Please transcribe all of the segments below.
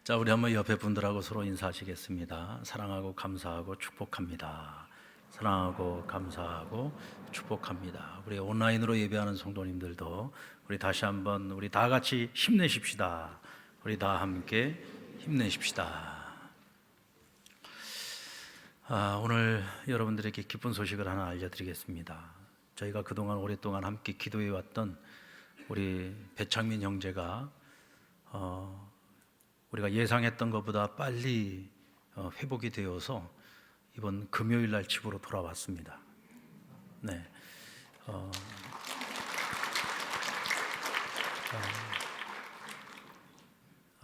자, 우리 한번 옆에 분들하고 서로 인사하시겠습니다. 사랑하고 감사하고 축복합니다. 사랑하고 감사하고 축복합니다. 우리 온라인으로 예배하는 성도님들도 우리 다시 한번 우리 다 같이 힘내십시다. 우리 다 함께 힘내십시다. 오늘 여러분들에게 기쁜 소식을 하나 알려드리겠습니다. 저희가 그동안 오랫동안 함께 기도해왔던 우리 배창민 형제가 우리가 예상했던 것보다 빨리 회복이 되어서 이번 금요일 날 집으로 돌아왔습니다. 네.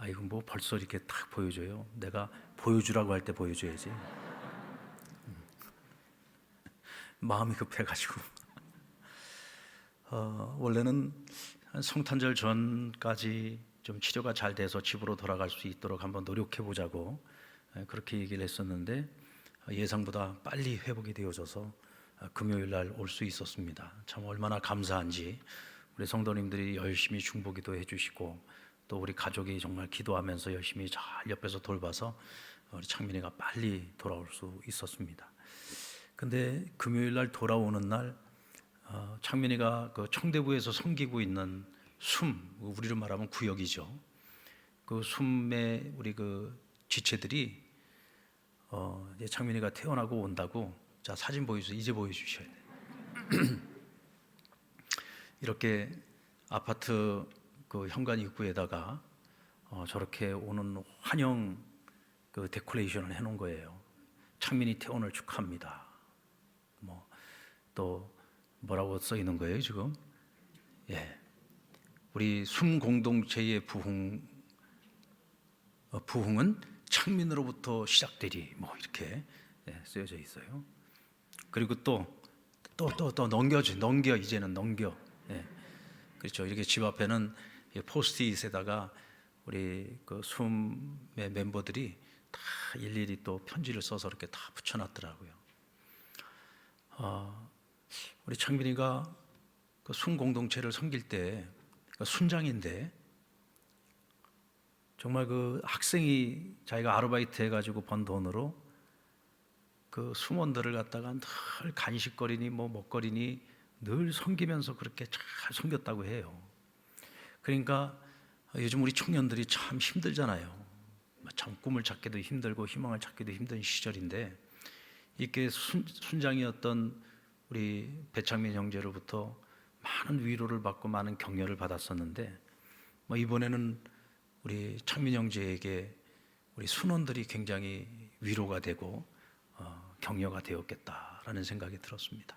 이거 뭐 벌써 이렇게 딱 보여줘요. 내가 보여주라고 할 때 보여줘야지. 마음이 급해가지고. 원래는 한 성탄절 전까지 좀 치료가 잘 돼서 집으로 돌아갈 수 있도록 한번 노력해 보자고 그렇게 얘기를 했었는데 예상보다 빨리 회복이 되어져서 금요일 날 올 수 있었습니다. 참 얼마나 감사한지 우리 성도님들이 열심히 중보기도 해주시고 또 우리 가족이 정말 기도하면서 열심히 잘 옆에서 돌봐서 우리 창민이가 빨리 돌아올 수 있었습니다. 근데 금요일 날 돌아오는 날 창민이가 그 청대구에서 섬기고 있는 숨, 우리로 말하면 구역이죠. 그 숨에 우리 그 지체들이 이제 창민이가 태어나고 온다고. 자, 사진 보여주세요. 이제 보여주셔야 돼요. 이렇게 아파트 그 현관 입구에다가 저렇게 오는 환영 그 데코레이션을 해놓은 거예요. 창민이 태어날 축하합니다. 뭐 또 뭐라고 써 있는 거예요 지금? 예. 우리 숨 공동체의 부흥은 창민으로부터 시작되리, 뭐 이렇게 쓰여져 있어요. 그리고 또 넘겨 이제는 넘겨. 그렇죠. 이렇게 집 앞에는 포스트잇에다가 우리 그 숨의 멤버들이 다 일일이 또 편지를 써서 이렇게 다 붙여놨더라고요. 우리 창민이가 그 숨 공동체를 섬길 때 순장인데 정말 그 학생이 자기가 아르바이트 해가지고 번 돈으로 그 숨원들을 갖다가 늘 간식거리니 뭐 먹거리니 늘 섬기면서 그렇게 잘 섬겼다고 해요. 그러니까 요즘 우리 청년들이 참 힘들잖아요. 참 꿈을 찾기도 힘들고 희망을 찾기도 힘든 시절인데 이렇게 순장이었던 우리 배창민 형제로부터 많은 위로를 받고 많은 격려를 받았었는데 이번에는 우리 창민 형제에게 우리 순원들이 굉장히 위로가 되고 격려가 되었겠다라는 생각이 들었습니다.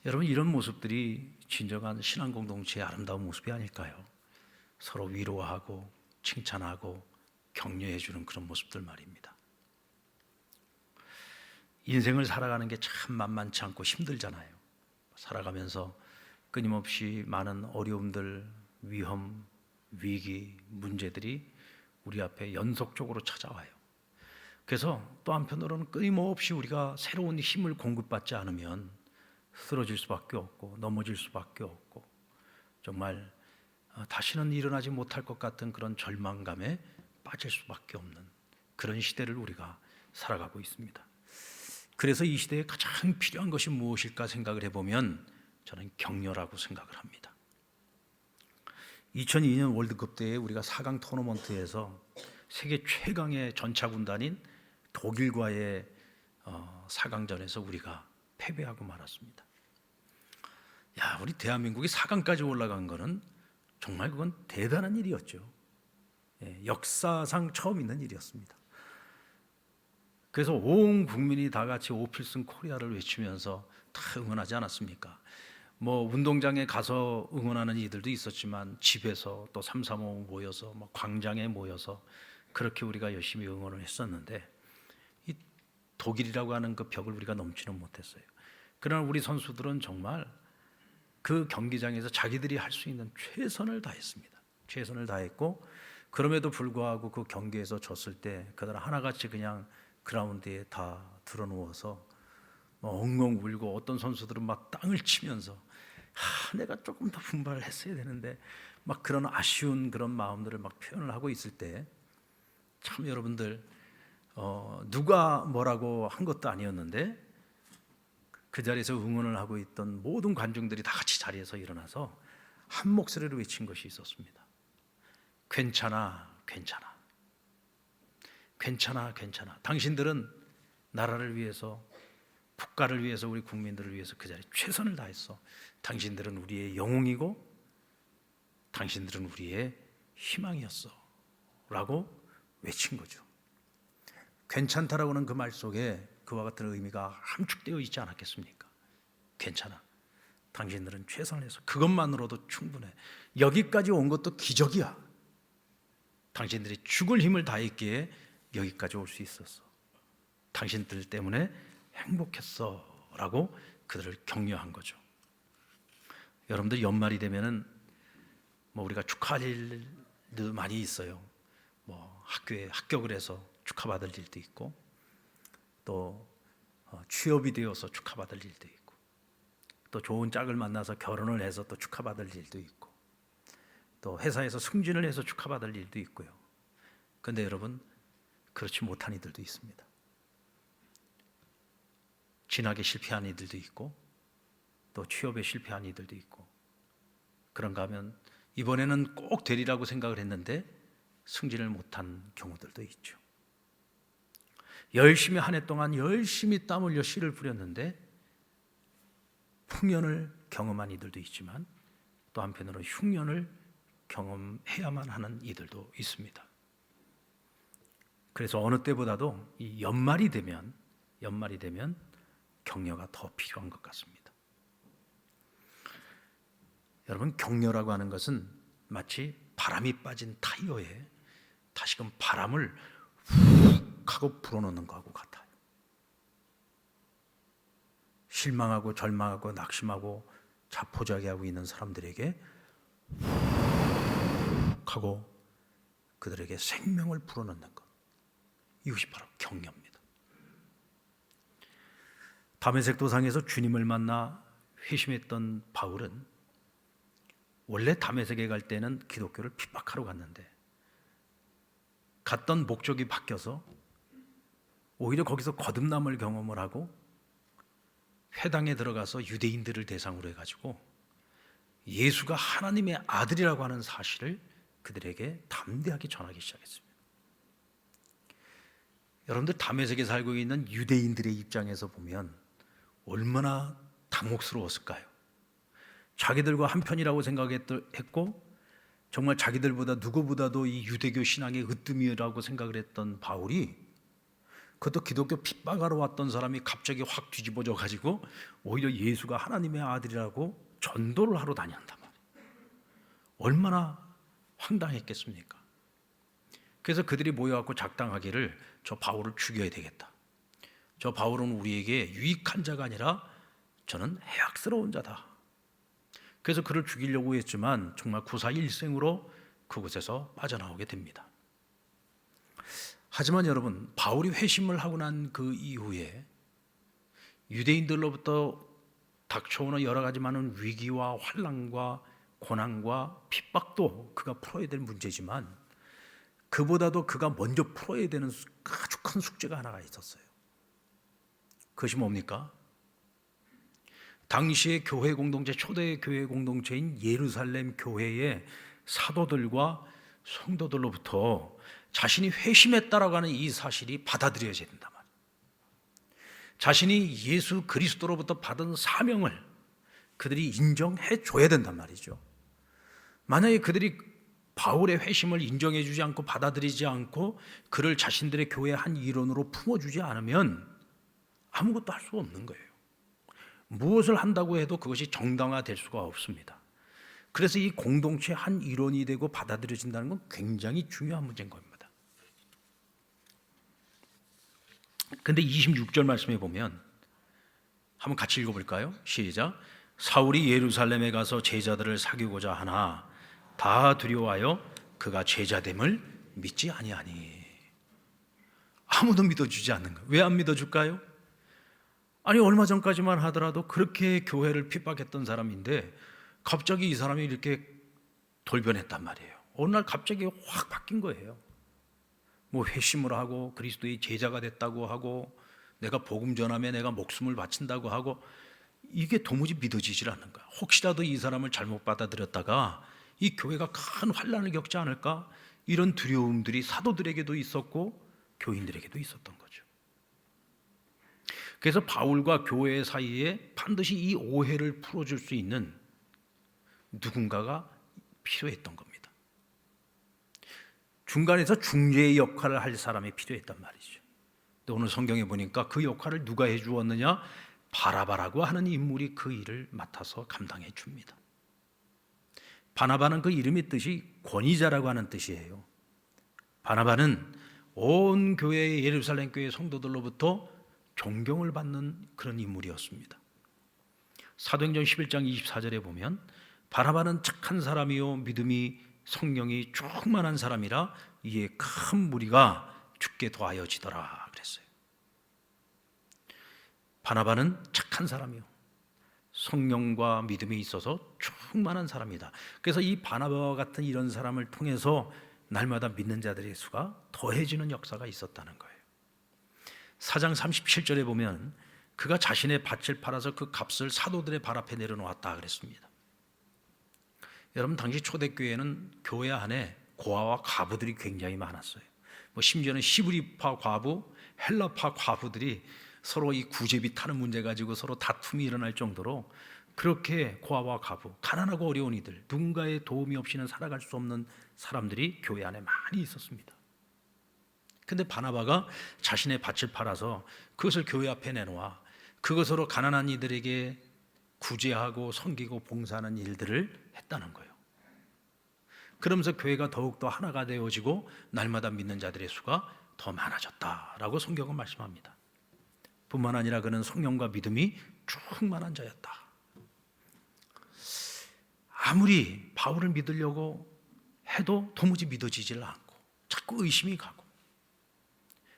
여러분, 이런 모습들이 진정한 신앙 공동체의 아름다운 모습이 아닐까요? 서로 위로하고 칭찬하고 격려해 주는 그런 모습들 말입니다. 인생을 살아가는 게 참 만만치 않고 힘들잖아요. 살아가면서 끊임없이 많은 어려움들, 위험, 위기, 문제들이 우리 앞에 연속적으로 찾아와요. 그래서 또 한편으로는 끊임없이 우리가 새로운 힘을 공급받지 않으면 쓰러질 수밖에 없고 넘어질 수밖에 없고 정말 다시는 일어나지 못할 것 같은 그런 절망감에 빠질 수밖에 없는 그런 시대를 우리가 살아가고 있습니다. 그래서 이 시대에 가장 필요한 것이 무엇일까 생각을 해보면 저는 격려라고 생각을 합니다. 2002년 월드컵 때에 우리가 4강 토너먼트에서 세계 최강의 전차 군단인 독일과의 4강전에서 우리가 패배하고 말았습니다. 우리 대한민국이 4강까지 올라간 거는 정말 그건 대단한 일이었죠. 역사상 처음 있는 일이었습니다. 그래서 온 국민이 다 같이 오필슨 코리아를 외치면서 다 응원하지 않았습니까? 운동장에 가서 응원하는 이들도 있었지만 집에서 또 335 모여서 광장에 모여서 그렇게 우리가 열심히 응원을 했었는데 이 독일이라고 하는 그 벽을 우리가 넘지는 못했어요. 그러나 우리 선수들은 정말 그 경기장에서 자기들이 할 수 있는 최선을 다했습니다. 최선을 다했고 그럼에도 불구하고 그 경기에서 졌을 때 그들 하나같이 그냥 그라운드에 다 드러누워서 엉엉 울고 어떤 선수들은 막 땅을 치면서 내가 조금 더 분발을 했어야 되는데 그런 아쉬운 그런 마음들을 표현을 하고 있을 때 참 여러분들 누가 뭐라고 한 것도 아니었는데 그 자리에서 응원을 하고 있던 모든 관중들이 다 같이 자리에서 일어나서 한 목소리로 외친 것이 있었습니다. 괜찮아, 괜찮아. 괜찮아, 괜찮아. 당신들은 나라를 위해서, 국가를 위해서, 우리 국민들을 위해서 그 자리에 최선을 다했어. 당신들은 우리의 영웅이고 당신들은 우리의 희망이었어 라고 외친 거죠. 괜찮다라고는 그 말 속에 그와 같은 의미가 함축되어 있지 않았겠습니까? 괜찮아. 당신들은 최선을 해서 그것만으로도 충분해. 여기까지 온 것도 기적이야. 당신들이 죽을 힘을 다했기에 여기까지 올 수 있었어. 당신들 때문에 행복했어 라고 그들을 격려한 거죠. 여러분들 연말이 되면은 우리가 축하할 일도 많이 있어요. 학교에 합격을 해서 축하받을 일도 있고, 또 취업이 되어서 축하받을 일도 있고, 또 좋은 짝을 만나서 결혼을 해서 또 축하받을 일도 있고, 또 회사에서 승진을 해서 축하받을 일도 있고요. 그런데 여러분, 그렇지 못한 이들도 있습니다. 진학에 실패한 이들도 있고, 또 취업에 실패한 이들도 있고, 그런가 하면 이번에는 꼭 되리라고 생각을 했는데 승진을 못한 경우들도 있죠. 열심히 한 해 동안 열심히 땀 흘려 씨를 뿌렸는데 풍년을 경험한 이들도 있지만 또 한편으로 흉년을 경험해야만 하는 이들도 있습니다. 그래서 어느 때보다도 이 연말이 되면 격려가 더 필요한 것 같습니다. 여러분, 격려라고 하는 것은 마치 바람이 빠진 타이어에 다시금 바람을 훅 하고 불어넣는 것하고 같아요. 실망하고 절망하고 낙심하고 자포자기하고 있는 사람들에게 훅 하고 그들에게 생명을 불어넣는 것, 이것이 바로 격려입니다. 다메섹 도상에서 주님을 만나 회심했던 바울은 원래 다메섹에 갈 때는 기독교를 핍박하러 갔는데 갔던 목적이 바뀌어서 오히려 거기서 거듭남을 경험을 하고 회당에 들어가서 유대인들을 대상으로 해가지고 예수가 하나님의 아들이라고 하는 사실을 그들에게 담대하게 전하기 시작했습니다. 여러분들, 다메섹에 살고 있는 유대인들의 입장에서 보면 얼마나 당혹스러웠을까요? 자기들과 한편이라고 생각했고 정말 자기들보다 누구보다도 이 유대교 신앙의 으뜸이라고 생각을 했던 바울이, 그것도 기독교 핍박하러 왔던 사람이 갑자기 확 뒤집어져 가지고 오히려 예수가 하나님의 아들이라고 전도를 하러 다닌단 말이에요. 얼마나 황당했겠습니까? 그래서 그들이 모여갖고 작당하기를 저 바울을 죽여야 되겠다. 저 바울은 우리에게 유익한 자가 아니라 저는 해악스러운 자다. 그래서 그를 죽이려고 했지만 정말 구사일생으로 그곳에서 빠져나오게 됩니다. 하지만 여러분, 바울이 회심을 하고 난 그 이후에 유대인들로부터 닥쳐오는 여러 가지 많은 위기와 환난과 고난과 핍박도 그가 풀어야 될 문제지만 그보다도 그가 먼저 풀어야 되는 아주 큰 숙제가 하나가 있었어요. 그것이 뭡니까? 당시의 교회 공동체, 초대 교회 공동체인 예루살렘 교회의 사도들과 성도들로부터 자신이 회심했다라고 하는 이 사실이 받아들여져야 된다 말이에요. 자신이 예수 그리스도로부터 받은 사명을 그들이 인정해 줘야 된단 말이죠. 만약에 그들이 바울의 회심을 인정해 주지 않고 받아들이지 않고 그를 자신들의 교회의 한 일원으로 품어주지 않으면 아무것도 할 수 없는 거예요. 무엇을 한다고 해도 그것이 정당화될 수가 없습니다. 그래서 이 공동체의 한 일원이 되고 받아들여진다는 건 굉장히 중요한 문제인 겁니다. 그런데 26절 말씀에 보면 한번 같이 읽어볼까요? 시작. 사울이 예루살렘에 가서 제자들을 사귀고자 하나 다 두려워하여 그가 제자됨을 믿지 아니하니. 아무도 믿어주지 않는 거예요. 왜 안 믿어줄까요? 아니, 얼마 전까지만 하더라도 그렇게 교회를 핍박했던 사람인데 갑자기 이 사람이 이렇게 돌변했단 말이에요. 어느 날 갑자기 확 바뀐 거예요. 뭐 회심을 하고 그리스도의 제자가 됐다고 하고 내가 복음 전함에 내가 목숨을 바친다고 하고 이게 도무지 믿어지질 않는 거야. 혹시라도 이 사람을 잘못 받아들였다가 이 교회가 큰 환난을 겪지 않을까? 이런 두려움들이 사도들에게도 있었고 교인들에게도 있었던 거죠. 그래서 바울과 교회 사이에 반드시 이 오해를 풀어줄 수 있는 누군가가 필요했던 겁니다. 중간에서 중재의 역할을 할 사람이 필요했단 말이죠. 근데 오늘 성경에 보니까 그 역할을 누가 해주었느냐? 바나바라고 하는 인물이 그 일을 맡아서 감당해 줍니다. 바나바는 그 이름의 뜻이 권위자라고 하는 뜻이에요. 바나바는 온 교회 예루살렘 교회 성도들로부터 존경을 받는 그런 인물이었습니다. 사도행전 11장 24절에 보면 바나바는 착한 사람이요 믿음이 성령이 충만한 사람이라 이에 큰 무리가 죽게 도하여지더라 그랬어요. 바나바는 착한 사람이요 성령과 믿음이 있어서 충만한 사람이다. 그래서 이 바나바와 같은 이런 사람을 통해서 날마다 믿는 자들의 수가 더해지는 역사가 있었다는 거예요. 4장 37절에 보면 그가 자신의 밭을 팔아서 그 값을 사도들의 발 앞에 내려놓았다 그랬습니다. 여러분 당시 초대교회는 교회 안에 고아와 과부들이 굉장히 많았어요. 뭐 심지어는 시브리파 과부, 헬라파 과부들이 서로 이 구제비 타는 문제 가지고 서로 다툼이 일어날 정도로 그렇게 고아와 과부, 가난하고 어려운 이들, 누군가의 도움이 없이는 살아갈 수 없는 사람들이 교회 안에 많이 있었습니다. 근데 바나바가 자신의 밭을 팔아서 그것을 교회 앞에 내놓아 그것으로 가난한 이들에게 구제하고 섬기고 봉사하는 일들을 했다는 거예요. 그러면서 교회가 더욱더 하나가 되어지고 날마다 믿는 자들의 수가 더 많아졌다라고 성경은 말씀합니다. 뿐만 아니라 그는 성령과 믿음이 충만한 자였다. 아무리 바울을 믿으려고 해도 도무지 믿어지질 않고 자꾸 의심이 가고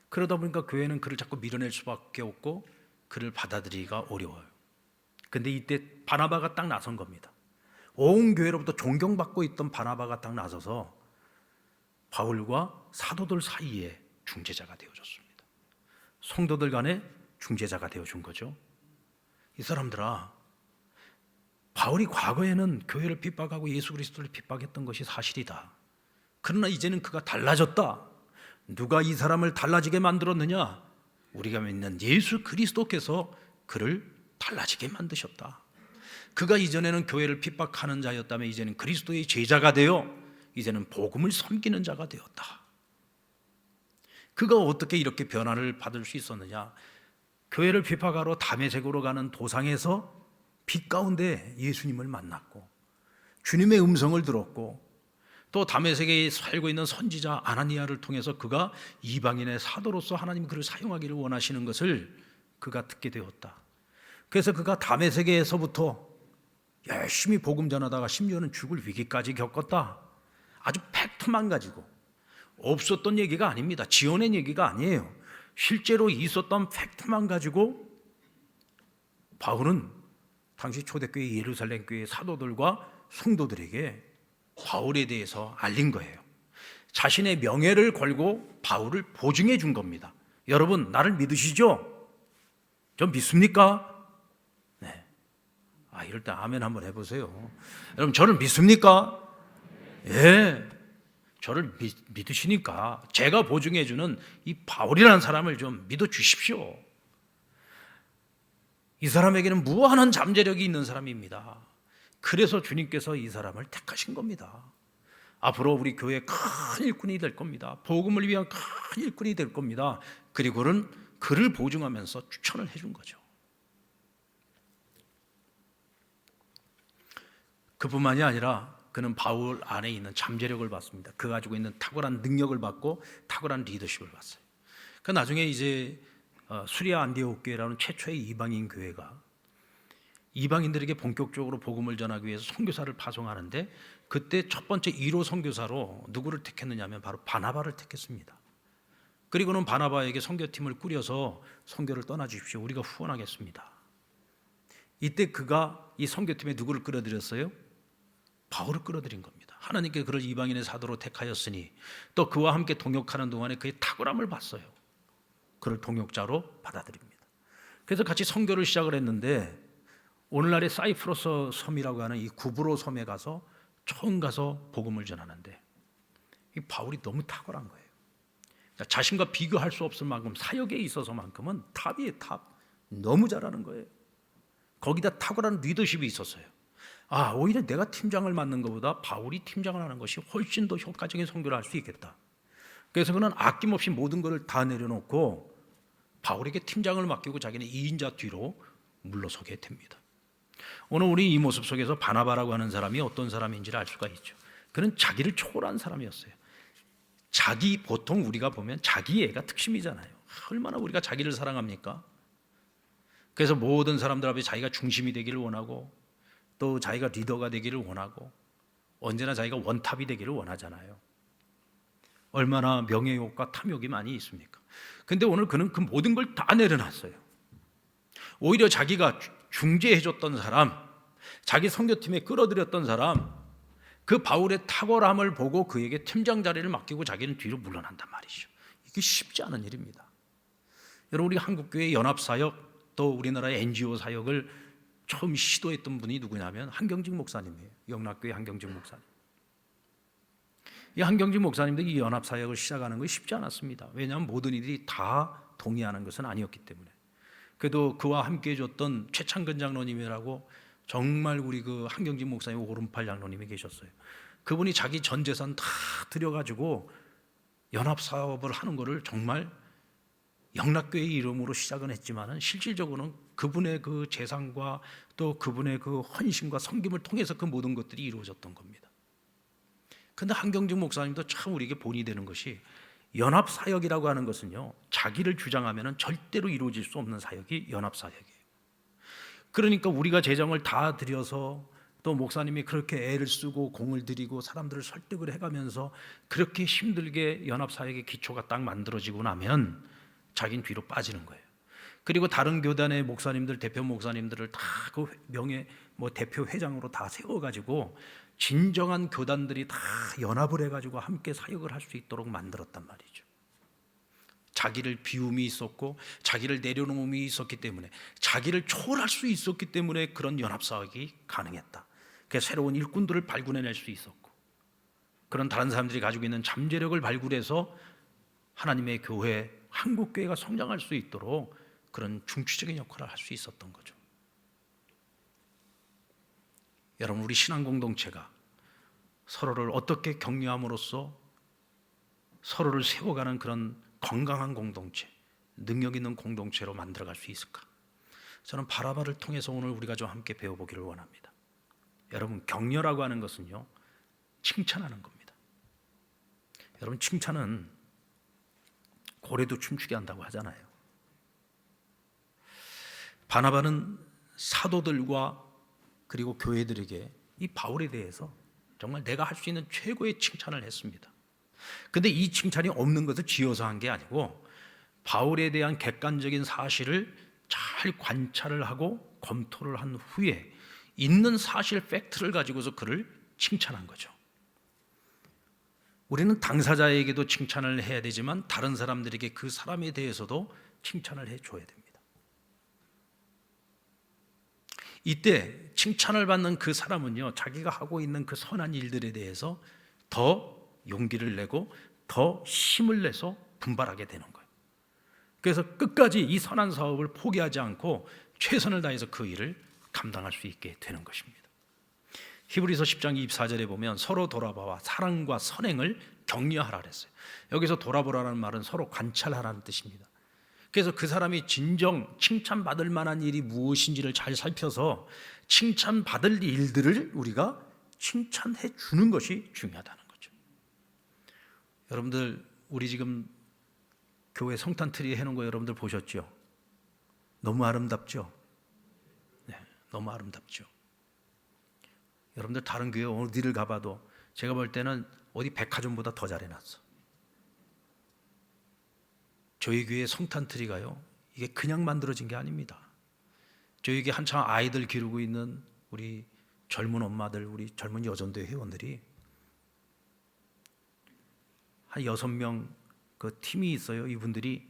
그러다 보니까 교회는 그를 자꾸 밀어낼 수밖에 없고 그를 받아들이기가 어려워요. 근데 이때 바나바가 딱 나선 겁니다. 온 교회로부터 존경받고 있던 바나바가 딱 나서서 바울과 사도들 사이에 중재자가 되어줬습니다. 성도들 간에 중재자가 되어준 거죠. 이 사람들아, 바울이 과거에는 교회를 핍박하고 예수 그리스도를 핍박했던 것이 사실이다. 그러나 이제는 그가 달라졌다. 누가 이 사람을 달라지게 만들었느냐? 우리가 믿는 예수 그리스도께서 그를 달라지게 만드셨다. 그가 이전에는 교회를 핍박하는 자였다면 이제는 그리스도의 제자가 되어 이제는 복음을 섬기는 자가 되었다. 그가 어떻게 이렇게 변화를 받을 수 있었느냐? 교회를 핍박하러 다메섹으로 가는 도상에서 빛 가운데 예수님을 만났고 주님의 음성을 들었고 또 다메섹에 살고 있는 선지자 아나니아를 통해서 그가 이방인의 사도로서 하나님이 그를 사용하기를 원하시는 것을 그가 듣게 되었다. 그래서 그가 다메섹에서부터 열심히 복음 전하다가 심지어는 죽을 위기까지 겪었다. 아주 팩트만 가지고 없었던 얘기가 아닙니다. 지어낸 얘기가 아니에요. 실제로 있었던 팩트만 가지고 바울은 당시 초대교회 예루살렘 교회 사도들과 성도들에게 바울에 대해서 알린 거예요. 자신의 명예를 걸고 바울을 보증해 준 겁니다. 여러분 나를 믿으시죠? 좀 믿습니까? 네. 이럴 때 아멘 한번 해보세요. 여러분 저를 믿습니까? 예. 저를 믿으시니까 제가 보증해 주는 이 바울이라는 사람을 좀 믿어 주십시오. 이 사람에게는 무한한 잠재력이 있는 사람입니다. 그래서 주님께서 이 사람을 택하신 겁니다. 앞으로 우리 교회 큰 일꾼이 될 겁니다. 복음을 위한 큰 일꾼이 될 겁니다. 그리고는 그를 보증하면서 추천을 해준 거죠. 그뿐만이 아니라 그는 바울 안에 있는 잠재력을 받습니다. 그가 가지고 있는 탁월한 능력을 받고 탁월한 리더십을 받았어요. 그 나중에 이제 수리아 안디옥 교회라는 최초의 이방인 교회가 이방인들에게 본격적으로 복음을 전하기 위해서 선교사를 파송하는데 그때 첫 번째 1호 선교사로 누구를 택했느냐 하면 바로 바나바를 택했습니다. 그리고는 바나바에게 선교팀을 꾸려서 선교를 떠나 주십시오. 우리가 후원하겠습니다. 이때 그가 이 선교팀에 누구를 끌어들였어요? 바울을 끌어들인 겁니다. 하나님께 그를 이방인의 사도로 택하였으니 또 그와 함께 동역하는 동안에 그의 탁월함을 봤어요. 그를 동역자로 받아들입니다. 그래서 같이 선교를 시작을 했는데 오늘날의 사이프러스 섬이라고 하는 이 구브로 섬에 가서 처음 가서 복음을 전하는데 이 바울이 너무 탁월한 거예요. 자신과 비교할 수 없을 만큼 사역에 있어서만큼은 탑이에요. 탑. 너무 잘하는 거예요. 거기다 탁월한 리더십이 있었어요. 오히려 내가 팀장을 맡는 것보다 바울이 팀장을 하는 것이 훨씬 더 효과적인 선교를 할 수 있겠다. 그래서 그는 아낌없이 모든 것을 다 내려놓고 바울에게 팀장을 맡기고 자기는 2인자 뒤로 물러서게 됩니다. 오늘 우리 이 모습 속에서 바나바라고 하는 사람이 어떤 사람인지를 알 수가 있죠. 그는 자기를 초월한 사람이었어요. 보통 우리가 보면 자기애가 특심이잖아요. 얼마나 우리가 자기를 사랑합니까? 그래서 모든 사람들 앞에 자기가 중심이 되기를 원하고 또 자기가 리더가 되기를 원하고 언제나 자기가 원탑이 되기를 원하잖아요. 얼마나 명예욕과 탐욕이 많이 있습니까? 근데 오늘 그는 그 모든 걸 다 내려놨어요. 오히려 자기가 중재해줬던 사람, 자기 선교팀에 끌어들였던 사람, 그 바울의 탁월함을 보고 그에게 팀장 자리를 맡기고 자기는 뒤로 물러난단 말이죠. 이게 쉽지 않은 일입니다. 여러분, 우리 한국교회 연합사역 또 우리나라의 NGO 사역을 처음 시도했던 분이 누구냐면 한경직 목사님이에요. 영락교회 한경직 목사님. 이 한경직 목사님도 이 연합사역을 시작하는 것이 쉽지 않았습니다. 왜냐하면 모든 일이 다 동의하는 것은 아니었기 때문에. 그래도 그와 함께 해줬던 최창근 장로님이라고 정말 우리 그 한경직 목사님 오른팔 장로님이 계셨어요. 그분이 자기 전 재산 다 들여가지고 연합사업을 하는 거를 정말 영락교회 이름으로 시작은 했지만은 실질적으로는 그분의 그 재산과 또 그분의 그 헌신과 섬김을 통해서 그 모든 것들이 이루어졌던 겁니다. 그런데 한경직 목사님도 참 우리에게 본이 되는 것이 연합사역이라고 하는 것은요, 자기를 주장하면 절대로 이루어질 수 없는 사역이 연합사역이에요. 그러니까 우리가 재정을 다 들여서 또 목사님이 그렇게 애를 쓰고 공을 들이고 사람들을 설득을 해가면서 그렇게 힘들게 연합사역의 기초가 딱 만들어지고 나면 자기는 뒤로 빠지는 거예요. 그리고 다른 교단의 목사님들, 대표 목사님들을 다 그 명예 대표 회장으로 다 세워가지고 진정한 교단들이 다 연합을 해가지고 함께 사역을 할 수 있도록 만들었단 말이죠. 자기를 비움이 있었고 자기를 내려놓음이 있었기 때문에, 자기를 초월할 수 있었기 때문에 그런 연합사역이 가능했다. 그래서 새로운 일꾼들을 발굴해낼 수 있었고, 그런 다른 사람들이 가지고 있는 잠재력을 발굴해서 하나님의 교회, 한국교회가 성장할 수 있도록 그런 중추적인 역할을 할 수 있었던 거죠. 여러분, 우리 신앙 공동체가 서로를 어떻게 격려함으로써 서로를 세워가는 그런 건강한 공동체, 능력 있는 공동체로 만들어갈 수 있을까? 저는 바나바를 통해서 오늘 우리가 좀 함께 배워보기를 원합니다. 여러분, 격려라고 하는 것은요, 칭찬하는 겁니다. 여러분, 칭찬은 고래도 춤추게 한다고 하잖아요. 바나바는 사도들과 그리고 교회들에게 이 바울에 대해서 정말 내가 할 수 있는 최고의 칭찬을 했습니다. 근데 이 칭찬이 없는 것을 지어서 한 게 아니고 바울에 대한 객관적인 사실을 잘 관찰을 하고 검토를 한 후에 있는 사실 팩트를 가지고서 그를 칭찬한 거죠. 우리는 당사자에게도 칭찬을 해야 되지만 다른 사람들에게 그 사람에 대해서도 칭찬을 해줘야 됩니다. 이때 칭찬을 받는 그 사람은요, 자기가 하고 있는 그 선한 일들에 대해서 더 용기를 내고 더 힘을 내서 분발하게 되는 거예요. 그래서 끝까지 이 선한 사업을 포기하지 않고 최선을 다해서 그 일을 감당할 수 있게 되는 것입니다. 히브리서 10장 24절에 보면 서로 돌아봐와 사랑과 선행을 격려하라 그랬어요. 여기서 돌아보라는 말은 서로 관찰하라는 뜻입니다. 그래서 그 사람이 진정 칭찬받을 만한 일이 무엇인지를 잘 살펴서 칭찬받을 일들을 우리가 칭찬해 주는 것이 중요하다는 거죠. 여러분들, 우리 지금 교회 성탄 트리 해놓은 거 여러분들 보셨죠? 너무 아름답죠? 네, 너무 아름답죠. 여러분들 다른 교회 어디를 가봐도 제가 볼 때는 어디 백화점보다 더 잘 해놨어. 저희 교회 성탄 트리가요, 이게 그냥 만들어진 게 아닙니다. 저에게 한창 아이들 기르고 있는 우리 젊은 엄마들, 우리 젊은 여전대 회원들이 한 6명 그 팀이 있어요. 이분들이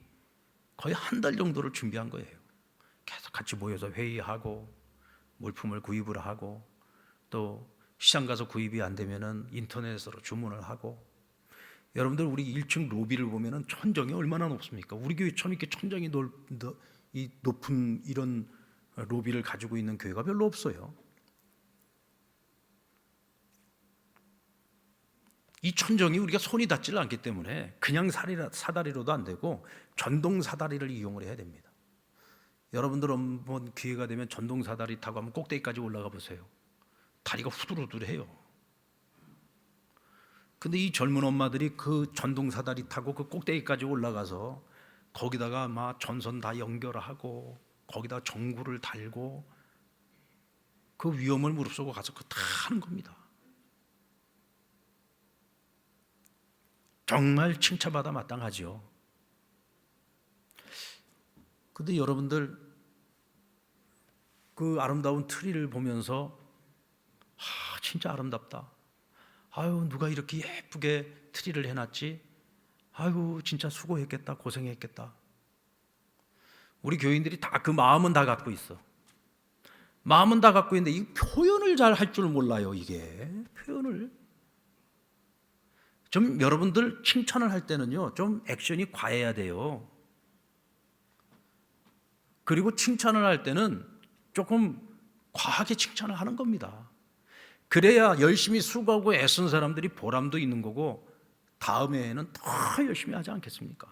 거의 한 달 정도를 준비한 거예요. 계속 같이 모여서 회의하고 물품을 구입을 하고 또 시장 가서 구입이 안 되면은 인터넷으로 주문을 하고. 여러분들 우리 1층 로비를 보면은 천정이 얼마나 높습니까? 우리 교회 처음 이렇게 천정이 높은 이런 로비를 가지고 있는 교회가 별로 없어요. 이 천정이 우리가 손이 닿지를 않기 때문에 그냥 사다리로도 안 되고 전동 사다리를 이용을 해야 됩니다. 여러분들 한번 기회가 되면 전동 사다리 타고 한번 꼭대기까지 올라가 보세요. 다리가 후들후들해요. 근데 이 젊은 엄마들이 그 전동 사다리 타고 그 꼭대기까지 올라가서 거기다가 막 전선 다 연결하고 거기다 전구를 달고 그 위험을 무릅쓰고 가서 그거 다 하는 겁니다. 정말 칭찬받아 마땅하죠. 근데 여러분들 그 아름다운 트리를 보면서 진짜 아름답다. 아유, 누가 이렇게 예쁘게 트리를 해놨지? 아유, 진짜 수고했겠다, 고생했겠다. 우리 교인들이 다 그 마음은 다 갖고 있어. 마음은 다 갖고 있는데 이 표현을 잘 할 줄 몰라요. 이게 표현을 좀 여러분들 칭찬을 할 때는요 좀 액션이 과해야 돼요. 그리고 칭찬을 할 때는 조금 과하게 칭찬을 하는 겁니다. 그래야 열심히 수고하고 애쓴 사람들이 보람도 있는 거고 다음에는 더 열심히 하지 않겠습니까?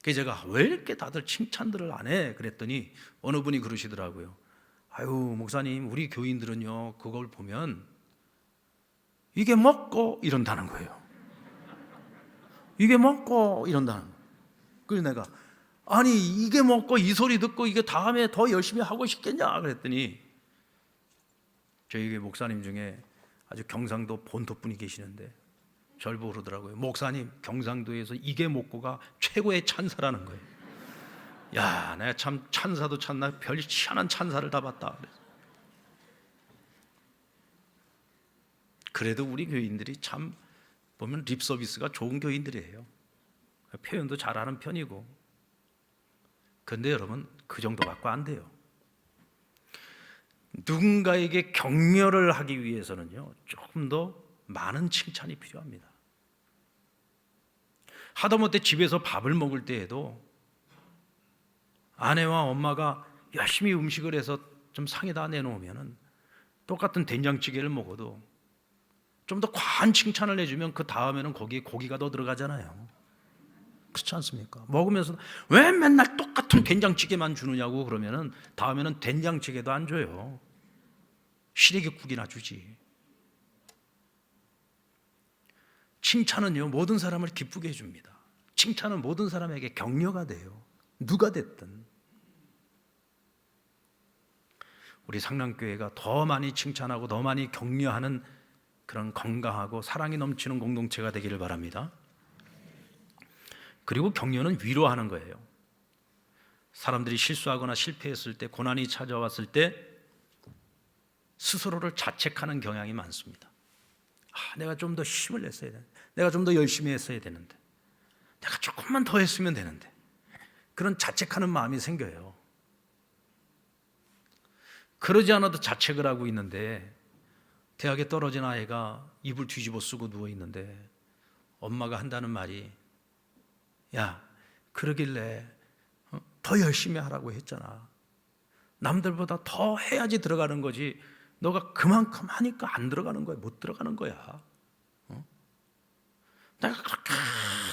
그래서 제가 왜 이렇게 다들 칭찬들을 안 해? 그랬더니 어느 분이 그러시더라고요. 아유, 목사님, 우리 교인들은요 그걸 보면 이게 먹고 이런다는 거예요. 이게 먹고 이런다는 거예요. 그래서 내가 아니 이게 먹고 이 소리 듣고 이게 다음에 더 열심히 하고 싶겠냐 그랬더니 저희 목사님 중에 아주 경상도 본토 분이 계시는데 절 보고 그러더라고요. 목사님, 경상도에서 이게 먹고가 최고의 찬사라는 거예요. 야, 내가 참 찬사도 참나 별 희한한 찬사를 다 봤다. 그래도 우리 교인들이 참 보면 립 서비스가 좋은 교인들이에요. 표현도 잘하는 편이고. 그런데 여러분 그 정도 갖고 안 돼요. 누군가에게 격려를 하기 위해서는요 조금 더 많은 칭찬이 필요합니다. 하다못해 집에서 밥을 먹을 때에도 아내와 엄마가 열심히 음식을 해서 좀 상에다 내놓으면 똑같은 된장찌개를 먹어도 좀 더 과한 칭찬을 해주면 그 다음에는 거기에 고기가 더 들어가잖아요. 그렇지 않습니까? 먹으면서 왜 맨날 똑같은 된장찌개만 주느냐고 그러면은 다음에는 된장찌개도 안 줘요. 시래기국이나 주지. 칭찬은요 모든 사람을 기쁘게 해줍니다. 칭찬은 모든 사람에게 격려가 돼요. 누가 됐든. 우리 상랑교회가 더 많이 칭찬하고 더 많이 격려하는 그런 건강하고 사랑이 넘치는 공동체가 되기를 바랍니다. 그리고 격려는 위로하는 거예요. 사람들이 실수하거나 실패했을 때, 고난이 찾아왔을 때 스스로를 자책하는 경향이 많습니다. 내가 좀 더 힘을 냈어야 되는데, 내가 좀 더 열심히 했어야 되는데, 내가 조금만 더 했으면 되는데, 그런 자책하는 마음이 생겨요. 그러지 않아도 자책을 하고 있는데 대학에 떨어진 아이가 이불 뒤집어 쓰고 누워 있는데 엄마가 한다는 말이 야, 그러길래 더 열심히 하라고 했잖아. 남들보다 더 해야지 들어가는 거지. 너가 그만큼 하니까 안 들어가는 거야. 못 들어가는 거야. 내가 그렇게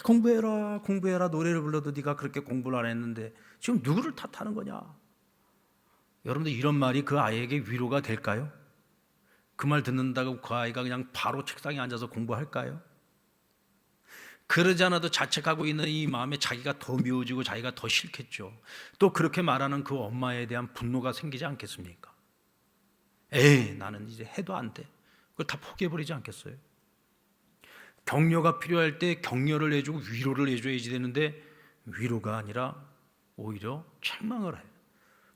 공부해라 노래를 불러도 네가 그렇게 공부를 안 했는데 지금 누구를 탓하는 거냐? 여러분들 이런 말이 그 아이에게 위로가 될까요? 그 말 듣는다고 그 아이가 그냥 바로 책상에 앉아서 공부할까요? 그러지 않아도 자책하고 있는 이 마음에 자기가 더 미워지고 자기가 더 싫겠죠. 또 그렇게 말하는 그 엄마에 대한 분노가 생기지 않겠습니까? 에이, 나는 이제 해도 안 돼. 그걸 다 포기해버리지 않겠어요? 격려가 필요할 때 격려를 해주고 위로를 해줘야지 되는데 위로가 아니라 오히려 책망을 해요.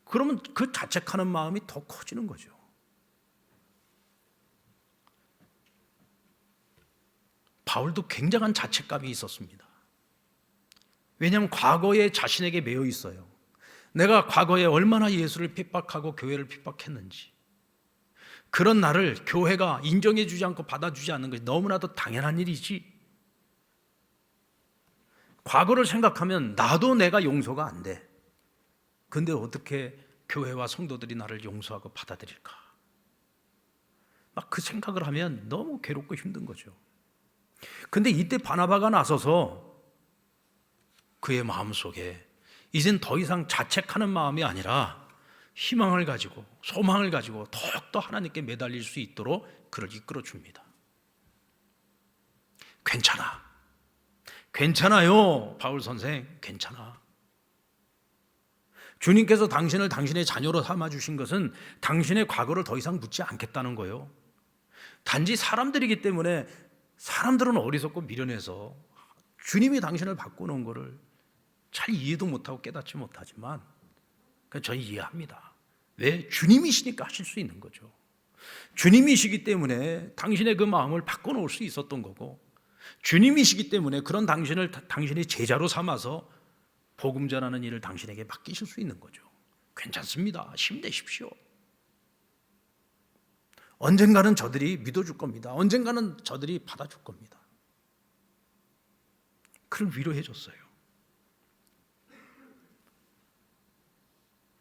그러면 그 자책하는 마음이 더 커지는 거죠. 바울도 굉장한 자책감이 있었습니다. 왜냐하면 과거에 자신에게 매여 있어요. 내가 과거에 얼마나 예수를 핍박하고 교회를 핍박했는지, 그런 나를 교회가 인정해 주지 않고 받아주지 않는 것이 너무나도 당연한 일이지, 과거를 생각하면 나도 내가 용서가 안 돼. 근데 어떻게 교회와 성도들이 나를 용서하고 받아들일까? 막 그 생각을 하면 너무 괴롭고 힘든 거죠. 근데 이때 바나바가 나서서 그의 마음속에 이젠 더 이상 자책하는 마음이 아니라 희망을 가지고 소망을 가지고 더욱더 하나님께 매달릴 수 있도록 그를 이끌어 줍니다. 괜찮아요 바울 선생, 괜찮아. 주님께서 당신을 당신의 자녀로 삼아주신 것은 당신의 과거를 더 이상 묻지 않겠다는 거예요. 단지 사람들이기 때문에 사람들은 어리석고 미련해서 주님이 당신을 바꾸는 거를 잘 이해도 못하고 깨닫지 못하지만 저는 이해합니다. 왜? 주님이시니까 하실 수 있는 거죠. 주님이시기 때문에 당신의 그 마음을 바꿔놓을 수 있었던 거고, 주님이시기 때문에 그런 당신을 당신의 제자로 삼아서 복음 전하는 일을 당신에게 맡기실 수 있는 거죠. 괜찮습니다. 힘내십시오. 언젠가는 저들이 믿어줄 겁니다. 언젠가는 저들이 받아줄 겁니다. 그를 위로해 줬어요.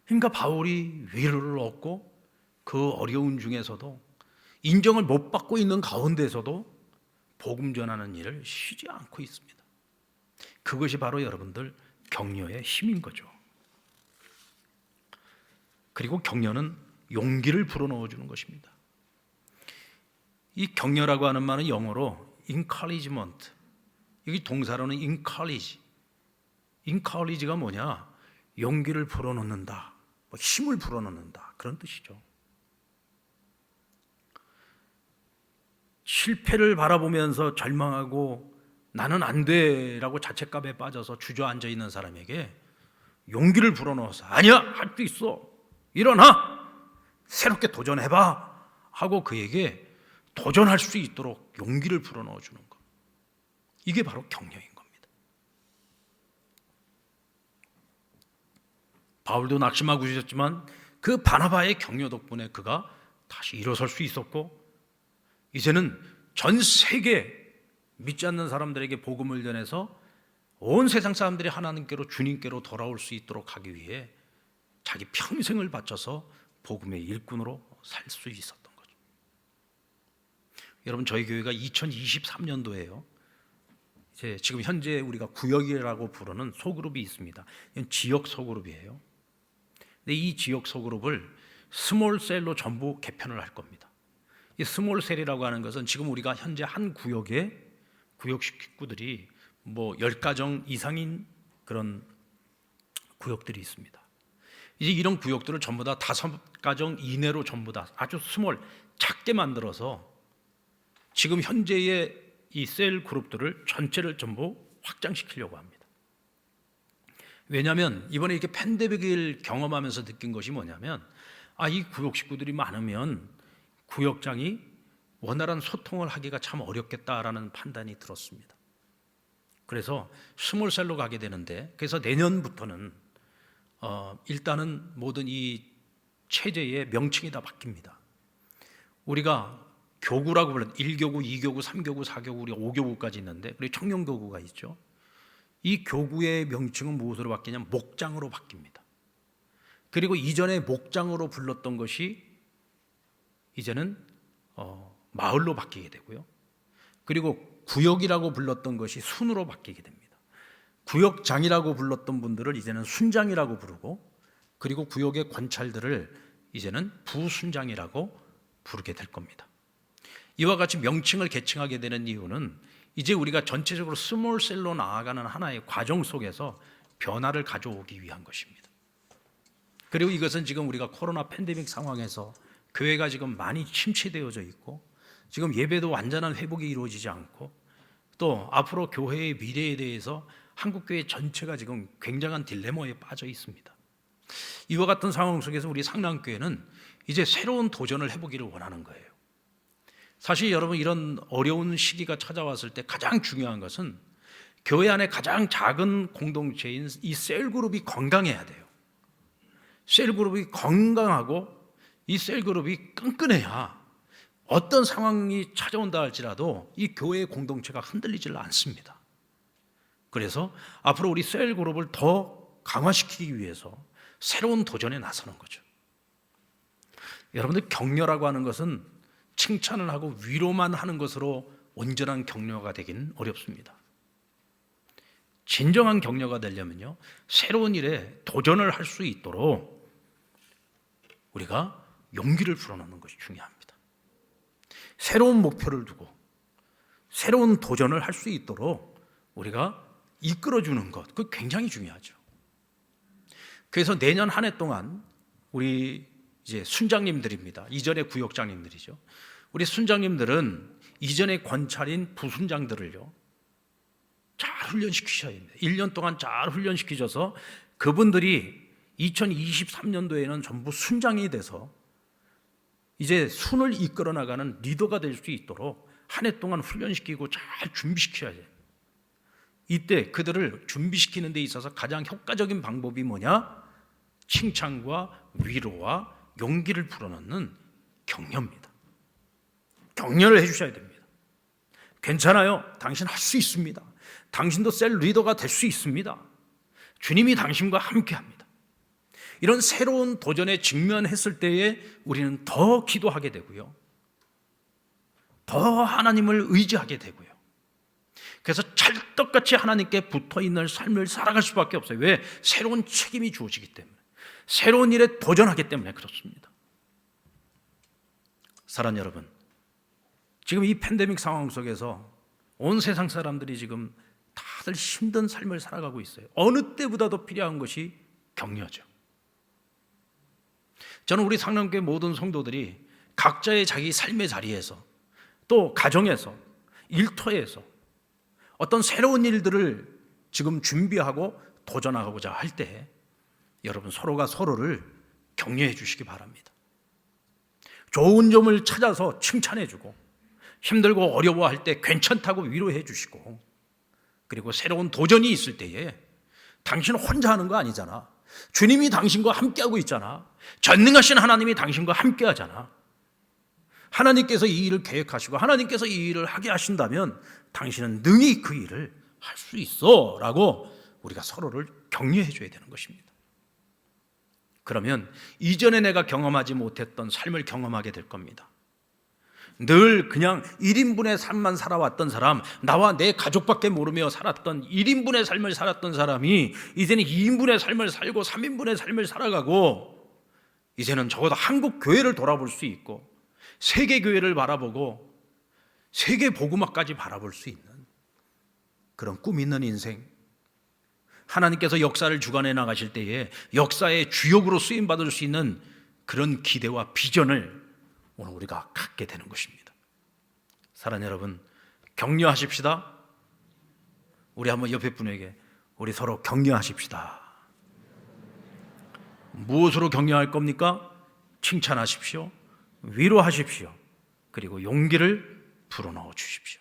그러니까 바울이 위로를 얻고 그 어려운 중에서도 인정을 못 받고 있는 가운데서도 복음 전하는 일을 쉬지 않고 있습니다. 그것이 바로 여러분들 격려의 힘인 거죠. 그리고 격려는 용기를 불어넣어 주는 것입니다. 이 격려라고 하는 말은 영어로 encouragement, 여기 동사로는 encourage가 뭐냐? 용기를 불어넣는다, 힘을 불어넣는다, 그런 뜻이죠. 실패를 바라보면서 절망하고 나는 안 돼라고 자책감에 빠져서 주저앉아 있는 사람에게 용기를 불어넣어서 아니야, 할 수 있어, 일어나, 새롭게 도전해봐 하고 그에게 도전할 수 있도록 용기를 불어넣어 주는 것, 이게 바로 격려인 겁니다. 바울도 낙심하고 있었지만 그 바나바의 격려 덕분에 그가 다시 일어설 수 있었고, 이제는 전 세계 믿지 않는 사람들에게 복음을 전해서 온 세상 사람들이 하나님께로, 주님께로 돌아올 수 있도록 하기 위해 자기 평생을 바쳐서 복음의 일꾼으로 살 수 있었던 거죠. 여러분, 저희 교회가 2023년도에요. 지금 현재 우리가 구역이라고 부르는 소그룹이 있습니다. 이건 지역 소그룹이에요. 근데 이 지역 소그룹을 스몰셀로 전부 개편을 할 겁니다. 이 스몰셀이라고 하는 것은 지금 우리가 현재 한 구역에 구역 식구들이 10가정 이상인 그런 구역들이 있습니다. 이제 이런 구역들을 전부 다 5가정 이내로 전부 다 아주 스몰, 작게 만들어서 지금 현재의 이 셀 그룹들을 전체를 전부 확장시키려고 합니다. 왜냐하면 이번에 이렇게 팬데믹을 경험하면서 느낀 것이 뭐냐면, 이 구역 식구들이 많으면 구역장이 원활한 소통을 하기가 참 어렵겠다라는 판단이 들었습니다. 그래서 스몰셀로 가게 되는데, 그래서 내년부터는 일단은 모든 이 체제의 명칭이 다 바뀝니다. 우리가 교구라고 불러요. 1교구, 2교구, 3교구, 4교구, 우리 5교구까지 있는데, 그리고 청년교구가 있죠. 이 교구의 명칭은 무엇으로 바뀌냐면 목장으로 바뀝니다. 그리고 이전에 목장으로 불렀던 것이 이제는 마을로 바뀌게 되고요. 그리고 구역이라고 불렀던 것이 순으로 바뀌게 됩니다. 구역장이라고 불렀던 분들을 이제는 순장이라고 부르고, 그리고 구역의 관찰들을 이제는 부순장이라고 부르게 될 겁니다. 이와 같이 명칭을 개칭하게 되는 이유는 이제 우리가 전체적으로 스몰셀로 나아가는 하나의 과정 속에서 변화를 가져오기 위한 것입니다. 그리고 이것은 지금 우리가 코로나 팬데믹 상황에서 교회가 지금 많이 침체되어져 있고, 지금 예배도 완전한 회복이 이루어지지 않고, 또 앞으로 교회의 미래에 대해서 한국교회 전체가 지금 굉장한 딜레마에 빠져 있습니다. 이와 같은 상황 속에서 우리 상남교회는 이제 새로운 도전을 해보기를 원하는 거예요. 사실 여러분, 이런 어려운 시기가 찾아왔을 때 가장 중요한 것은 교회 안에 가장 작은 공동체인 이 셀그룹이 건강해야 돼요. 셀그룹이 건강하고 이 셀그룹이 끈끈해야 어떤 상황이 찾아온다 할지라도 이 교회의 공동체가 흔들리질 않습니다. 그래서 앞으로 우리 셀그룹을 더 강화시키기 위해서 새로운 도전에 나서는 거죠. 여러분들, 격려라고 하는 것은 칭찬을 하고 위로만 하는 것으로 온전한 격려가 되긴 어렵습니다. 진정한 격려가 되려면요, 새로운 일에 도전을 할 수 있도록 우리가 용기를 불어넣는 것이 중요합니다. 새로운 목표를 두고 새로운 도전을 할 수 있도록 우리가 이끌어주는 것, 그거 굉장히 중요하죠. 그래서 내년 한 해 동안 우리 이제 순장님들입니다. 이전의 구역장님들이죠. 우리 순장님들은 이전의 권찰인 부순장들을요, 잘 훈련시키셔야 됩니다. 1년 동안 잘 훈련시키셔서 그분들이 2023년도에는 전부 순장이 돼서 이제 순을 이끌어 나가는 리더가 될 수 있도록 한 해 동안 훈련시키고 잘 준비시켜야 돼요. 이때 그들을 준비시키는 데 있어서 가장 효과적인 방법이 뭐냐? 칭찬과 위로와 용기를 불어넣는 격려입니다. 격려를 해주셔야 됩니다. 괜찮아요. 당신 할 수 있습니다. 당신도 셀 리더가 될 수 있습니다. 주님이 당신과 함께합니다. 이런 새로운 도전에 직면했을 때에 우리는 더 기도하게 되고요, 더 하나님을 의지하게 되고요, 그래서 찰떡같이 하나님께 붙어있는 삶을 살아갈 수밖에 없어요. 왜? 새로운 책임이 주어지기 때문에, 새로운 일에 도전하기 때문에 그렇습니다. 사랑하는 여러분, 지금 이 팬데믹 상황 속에서 온 세상 사람들이 지금 다들 힘든 삶을 살아가고 있어요. 어느 때보다도 필요한 것이 격려죠. 저는 우리 상남교회 모든 성도들이 각자의 자기 삶의 자리에서, 또 가정에서, 일터에서 어떤 새로운 일들을 지금 준비하고 도전하고자 할 때 여러분, 서로가 서로를 격려해 주시기 바랍니다. 좋은 점을 찾아서 칭찬해 주고, 힘들고 어려워할 때 괜찮다고 위로해 주시고, 그리고 새로운 도전이 있을 때에 당신 혼자 하는 거 아니잖아. 주님이 당신과 함께하고 있잖아. 전능하신 하나님이 당신과 함께하잖아. 하나님께서 이 일을 계획하시고 하나님께서 이 일을 하게 하신다면 당신은 능히 그 일을 할 수 있어 라고 우리가 서로를 격려해 줘야 되는 것입니다. 그러면 이전에 내가 경험하지 못했던 삶을 경험하게 될 겁니다. 늘 그냥 1인분의 삶만 살아왔던 사람, 나와 내 가족밖에 모르며 살았던 1인분의 삶을 살았던 사람이 이제는 2인분의 삶을 살고 3인분의 삶을 살아가고, 이제는 적어도 한국 교회를 돌아볼 수 있고 세계 교회를 바라보고 세계 복음화까지 바라볼 수 있는 그런 꿈 있는 인생, 하나님께서 역사를 주관해 나가실 때에 역사의 주역으로 쓰임받을 수 있는 그런 기대와 비전을 오늘 우리가 갖게 되는 것입니다. 사랑하는 여러분, 격려하십시다. 우리 한번 옆에 분에게 우리 서로 격려하십시다. 무엇으로 격려할 겁니까? 칭찬하십시오. 위로하십시오. 그리고 용기를 불어넣어 주십시오.